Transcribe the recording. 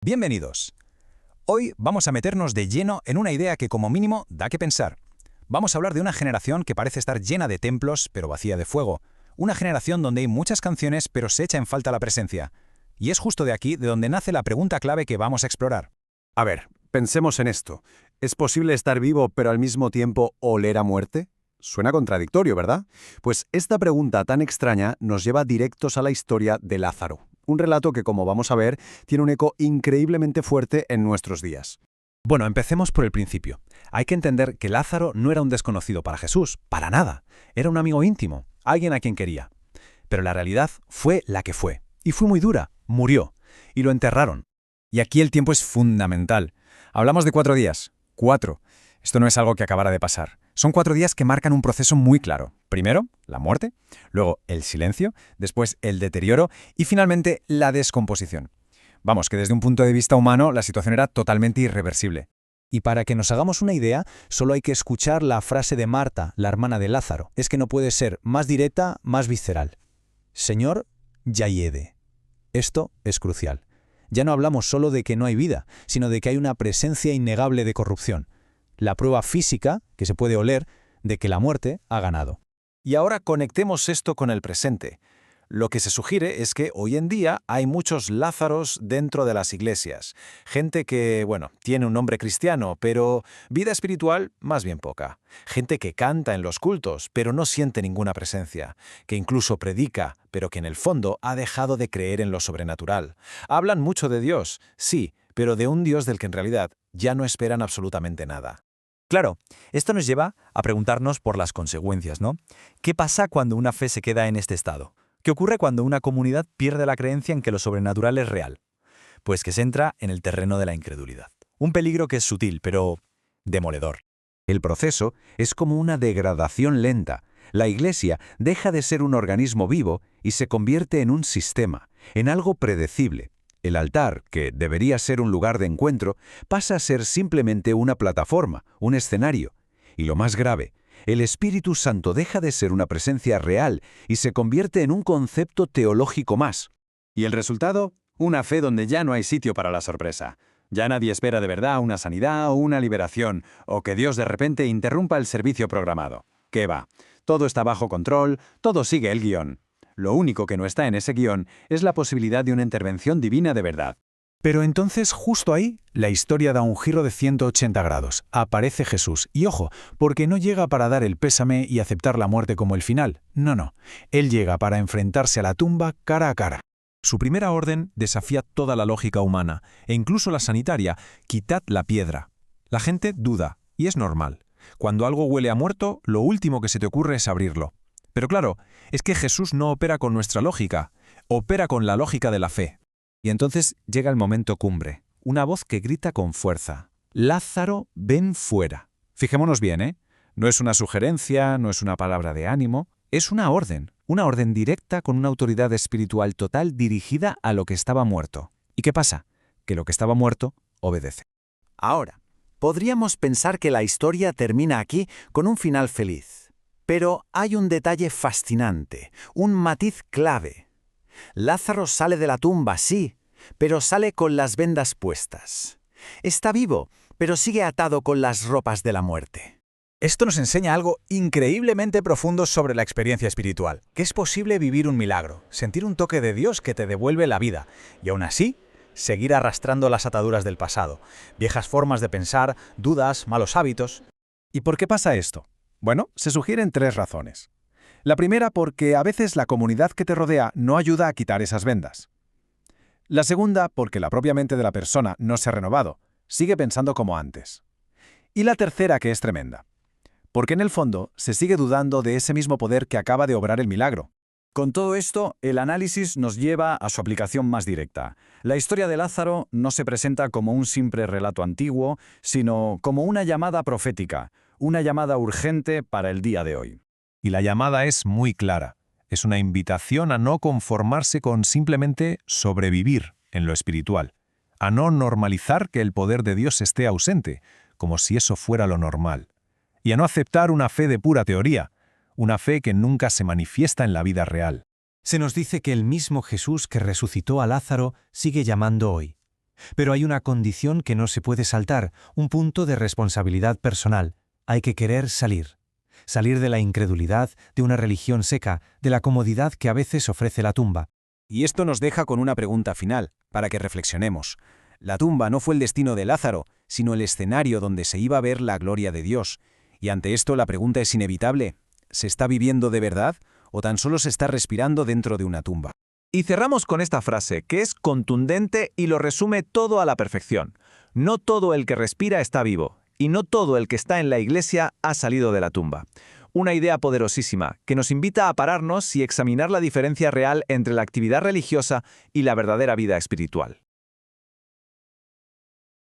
Bienvenidos. Hoy vamos a meternos de lleno en una idea que como mínimo da que pensar. Vamos a hablar de una generación que parece estar llena de templos, pero vacía de fuego. Una generación donde hay muchas canciones, pero se echa en falta la presencia. Y es justo de aquí de donde nace la pregunta clave que vamos a explorar. A ver, pensemos en esto. ¿Es posible estar vivo pero al mismo tiempo oler a muerte? Suena contradictorio, ¿verdad? Pues esta pregunta tan extraña nos lleva directos a la historia de Lázaro. Un relato que, como vamos a ver, tiene un eco increíblemente fuerte en nuestros días. Bueno, empecemos por el principio. Hay que entender que Lázaro no era un desconocido para Jesús, para nada. Era un amigo íntimo, alguien a quien quería. Pero la realidad fue la que fue. Y fue muy dura. Murió. Y lo enterraron. Y aquí el tiempo es fundamental. Hablamos de 4 días. 4. Esto no es algo que acabara de pasar. Son 4 días que marcan un proceso muy claro. Primero, la muerte, luego el silencio, después el deterioro y finalmente la descomposición. Vamos, que desde un punto de vista humano la situación era totalmente irreversible. Y para que nos hagamos una idea, solo hay que escuchar la frase de Marta, la hermana de Lázaro. Es que no puede ser más directa, más visceral. Señor, ya hiede. Esto es crucial. Ya no hablamos solo de que no hay vida, sino de que hay una presencia innegable de corrupción. La prueba física, que se puede oler, de que la muerte ha ganado. Y ahora conectemos esto con el presente. Lo que se sugiere es que hoy en día hay muchos Lázaros dentro de las iglesias. Gente que, tiene un nombre cristiano, pero vida espiritual más bien poca. Gente que canta en los cultos, pero no siente ninguna presencia. Que incluso predica, pero que en el fondo ha dejado de creer en lo sobrenatural. Hablan mucho de Dios, sí, pero de un Dios del que en realidad ya no esperan absolutamente nada. Claro, esto nos lleva a preguntarnos por las consecuencias, ¿no? ¿Qué pasa cuando una fe se queda en este estado? ¿Qué ocurre cuando una comunidad pierde la creencia en que lo sobrenatural es real? Pues que se entra en el terreno de la incredulidad. Un peligro que es sutil, pero demoledor. El proceso es como una degradación lenta. La Iglesia deja de ser un organismo vivo y se convierte en un sistema, en algo predecible. El altar, que debería ser un lugar de encuentro, pasa a ser simplemente una plataforma, un escenario. Y lo más grave, el Espíritu Santo deja de ser una presencia real y se convierte en un concepto teológico más. ¿Y el resultado? Una fe donde ya no hay sitio para la sorpresa. Ya nadie espera de verdad una sanidad o una liberación, o que Dios de repente interrumpa el servicio programado. ¿Qué va? Todo está bajo control, todo sigue el guión. Lo único que no está en ese guión es la posibilidad de una intervención divina de verdad. Pero entonces, justo ahí, la historia da un giro de 180 grados. Aparece Jesús. Y ojo, porque no llega para dar el pésame y aceptar la muerte como el final. No. Él llega para enfrentarse a la tumba cara a cara. Su primera orden desafía toda la lógica humana, e incluso la sanitaria: quitad la piedra. La gente duda, y es normal. Cuando algo huele a muerto, lo último que se te ocurre es abrirlo. Pero claro, es que Jesús no opera con nuestra lógica, opera con la lógica de la fe. Y entonces llega el momento cumbre, una voz que grita con fuerza: Lázaro, ven fuera. Fijémonos bien, ¿eh? No es una sugerencia, no es una palabra de ánimo, es una orden directa con una autoridad espiritual total dirigida a lo que estaba muerto. ¿Y qué pasa? Que lo que estaba muerto obedece. Ahora, podríamos pensar que la historia termina aquí con un final feliz. Pero hay un detalle fascinante, un matiz clave. Lázaro sale de la tumba, sí, pero sale con las vendas puestas. Está vivo, pero sigue atado con las ropas de la muerte. Esto nos enseña algo increíblemente profundo sobre la experiencia espiritual, que es posible vivir un milagro, sentir un toque de Dios que te devuelve la vida, y aún así, seguir arrastrando las ataduras del pasado, viejas formas de pensar, dudas, malos hábitos. ¿Y por qué pasa esto? Bueno, se sugieren 3 razones. La primera, porque a veces la comunidad que te rodea no ayuda a quitar esas vendas. La segunda, porque la propia mente de la persona no se ha renovado, sigue pensando como antes. Y la tercera, que es tremenda, porque en el fondo se sigue dudando de ese mismo poder que acaba de obrar el milagro. Con todo esto, el análisis nos lleva a su aplicación más directa. La historia de Lázaro no se presenta como un simple relato antiguo, sino como una llamada profética, una llamada urgente para el día de hoy. Y la llamada es muy clara. Es una invitación a no conformarse con simplemente sobrevivir en lo espiritual, a no normalizar que el poder de Dios esté ausente, como si eso fuera lo normal, y a no aceptar una fe de pura teoría, una fe que nunca se manifiesta en la vida real. Se nos dice que el mismo Jesús que resucitó a Lázaro sigue llamando hoy. Pero hay una condición que no se puede saltar, un punto de responsabilidad personal. Hay que querer salir. Salir de la incredulidad, de una religión seca, de la comodidad que a veces ofrece la tumba. Y esto nos deja con una pregunta final, para que reflexionemos. La tumba no fue el destino de Lázaro, sino el escenario donde se iba a ver la gloria de Dios. Y ante esto la pregunta es inevitable. ¿Se está viviendo de verdad o tan solo se está respirando dentro de una tumba? Y cerramos con esta frase, que es contundente y lo resume todo a la perfección. No todo el que respira está vivo, y no todo el que está en la iglesia ha salido de la tumba. Una idea poderosísima, que nos invita a pararnos y examinar la diferencia real entre la actividad religiosa y la verdadera vida espiritual.